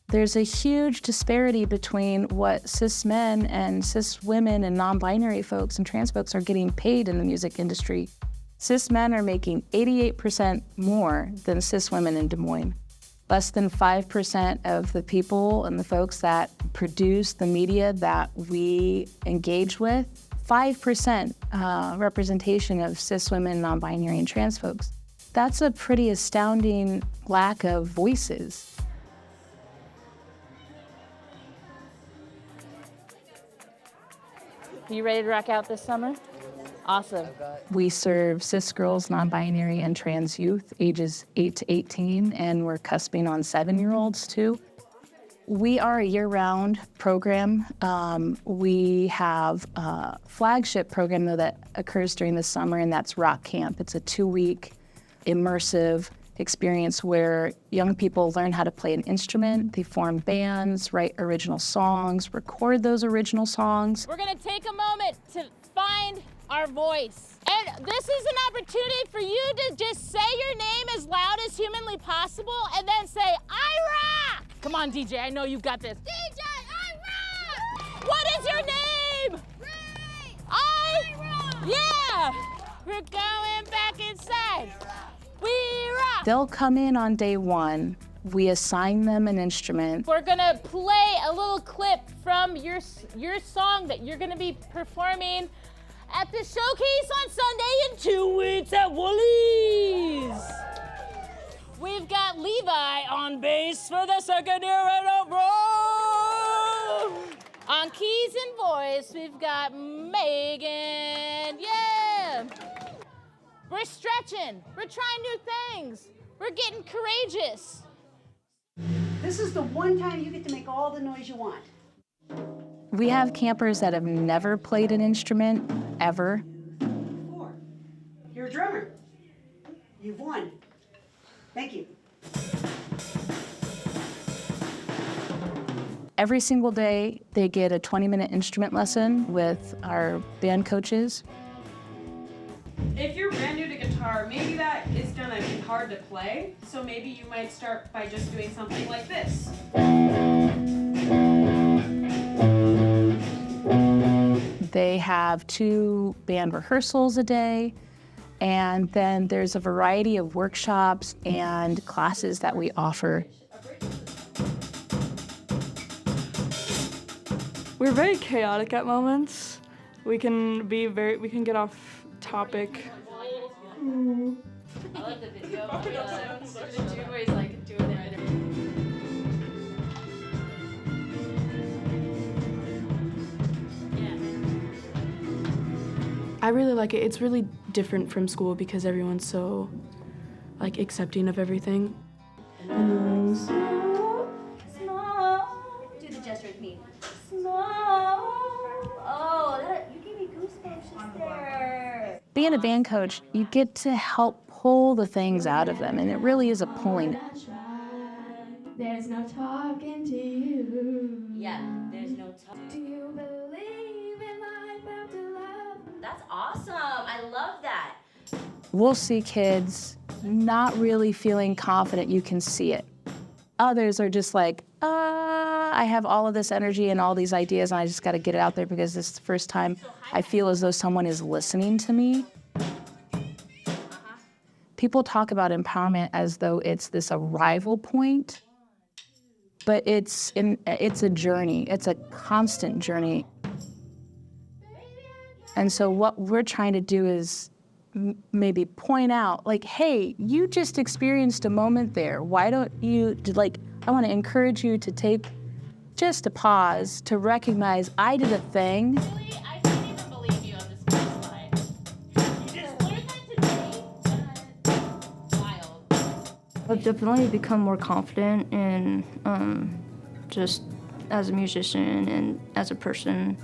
There's a huge disparity between what cis men and cis women and non-binary folks and trans folks are getting paid in the music industry. Cis men are making 88% more than cis women in Des Moines. Less than 5% of the people and the folks that produce the media that we engage with, 5% representation of cis women, non-binary, and trans folks. That's a pretty astounding lack of voices. You ready to rock out this summer? Awesome. We serve cis girls, non-binary, and trans youth, ages 8 to 18, and we're cusping on 7-year-olds too. We are a year-round program. We have a flagship program, though, that occurs during the summer, and that's Rock Camp. It's a 2-week immersive experience where young people learn how to play an instrument, they form bands, write original songs, record those original songs. We're gonna take a moment to find our voice. And this is an opportunity for you to just say your name as loud as humanly possible and then say, I rock! Come on, DJ, I know you've got this. DJ, I rock! What is your name? Ray! I rock! Yeah! We're going back inside. We rock! They'll come in on day 1. We assign them an instrument. We're gonna play a little clip from your song that you're gonna be performing at the showcase on Sunday in 2 weeks at Woolies. We've got Levi on bass for the second year in a row. On keys and voice, we've got Megan. Yeah. We're stretching. We're trying new things. We're getting courageous. This is the one time you get to make all the noise you want. We have campers that have never played an instrument, ever. 4. You're a drummer. You've won. Thank you. Every single day, they get a 20-minute instrument lesson with our band coaches. If you're brand new to guitar, maybe that is gonna be hard to play, so maybe you might start by just doing something like this. They have 2 band rehearsals a day, and then there's a variety of workshops and classes that we offer. We're very chaotic at moments. We can get off topic. I love the video where he's like doing it. I really like it. It's really different from school because everyone's so like accepting of everything. Snow, snow. Do the gesture with me. Snow. Oh, you gave me goosebumps just there. Being a band coach, you get to help pull the things out of them, and it really is a pulling. There's no talking to you. Yeah, there's no talking. Do you believe in life after love? That's awesome. I love that. We'll see kids not really feeling confident. You can see it. Others are just like, I have all of this energy and all these ideas, and I just got to get it out there because this is the first time I feel as though someone is listening to me. People talk about empowerment as though it's this arrival point, but it's a journey. It's a constant journey. And so what we're trying to do is maybe point out, like, hey, you just experienced a moment there. Why don't you, I want to encourage you to take just a pause to recognize I did a thing. Really? I can't even believe you on this first slide. You just learned that today? Wild. I've definitely become more confident in just as a musician and as a person.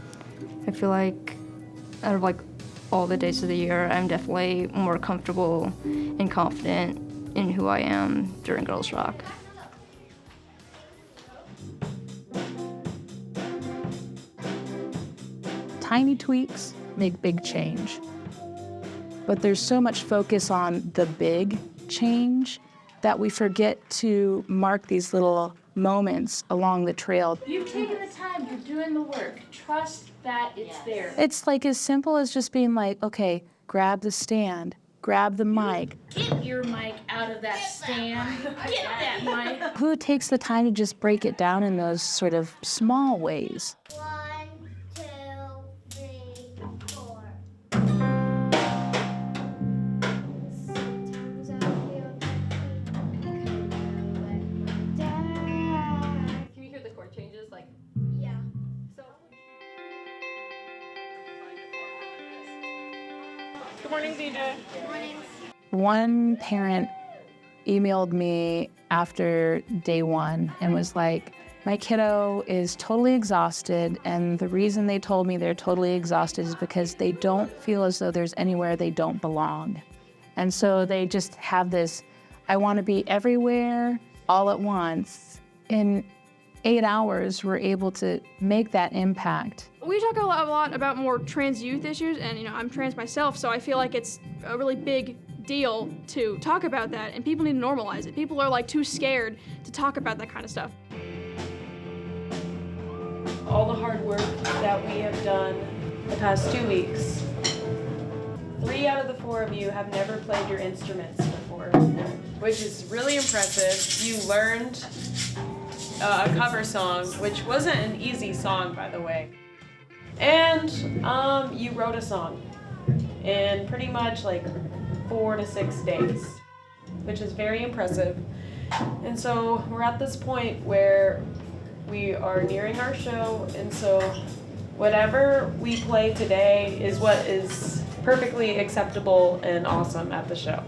I feel like out of like all the days of the year, I'm definitely more comfortable and confident in who I am during Girls Rock. Tiny tweaks make big change. But there's so much focus on the big change that we forget to mark these little moments along the trail. You've taken the time, you're doing the work. Trust that it's there. It's like as simple as just being like, okay, grab the stand, grab the mic. Get your mic out of that stand. Get that mic. Who takes the time to just break it down in those sort of small ways? 1, 2, 3, 4. Sometimes I feel Can you hear the chord changes? Like, yeah. so. Good morning, DJ. One parent emailed me after day 1 and was like, my kiddo is totally exhausted, and the reason they told me they're totally exhausted is because they don't feel as though there's anywhere they don't belong. And so they just have this, I want to be everywhere all at once. In 8 hours, we're able to make that impact. We talk a lot about more trans youth issues, and I'm trans myself, so I feel like it's a really big deal to talk about that, and people need to normalize it. People are like too scared to talk about that kind of stuff. All the hard work that we have done the past 2 weeks. 3 out of the 4 of you have never played your instruments before, which is really impressive. You learned a cover song, which wasn't an easy song, by the way. And you wrote a song in pretty much like 4 to 6 days, which is very impressive. And so we're at this point where we are nearing our show, and so whatever we play today is what is perfectly acceptable and awesome at the show.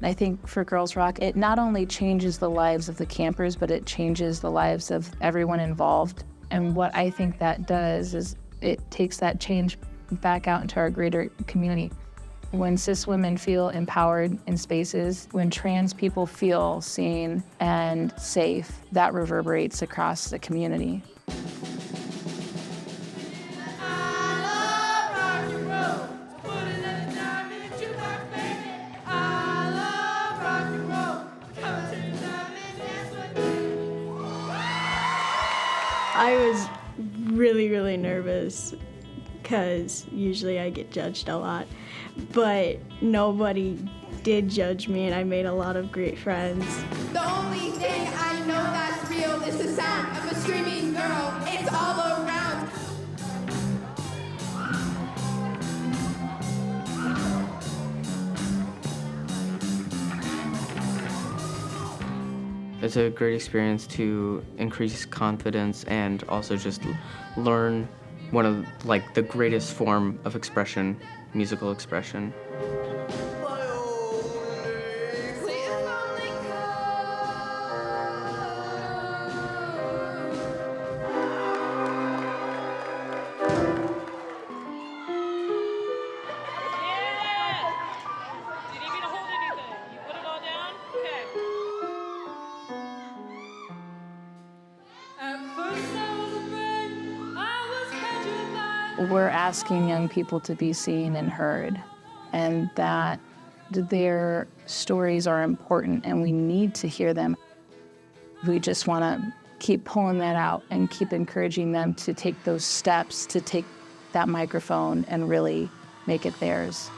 I think for Girls Rock, it not only changes the lives of the campers, but it changes the lives of everyone involved. And what I think that does is it takes that change back out into our greater community. When cis women feel empowered in spaces, when trans people feel seen and safe, that reverberates across the community. I was really nervous because usually I get judged a lot, but nobody did judge me and I made a lot of great friends. The only thing I know that's real is the sound of a screaming girl. It's all around. It's a great experience to increase confidence and also just learn one of the greatest form of expression, musical expression. We're asking young people to be seen and heard, and that their stories are important and we need to hear them. We just want to keep pulling that out and keep encouraging them to take those steps, to take that microphone and really make it theirs.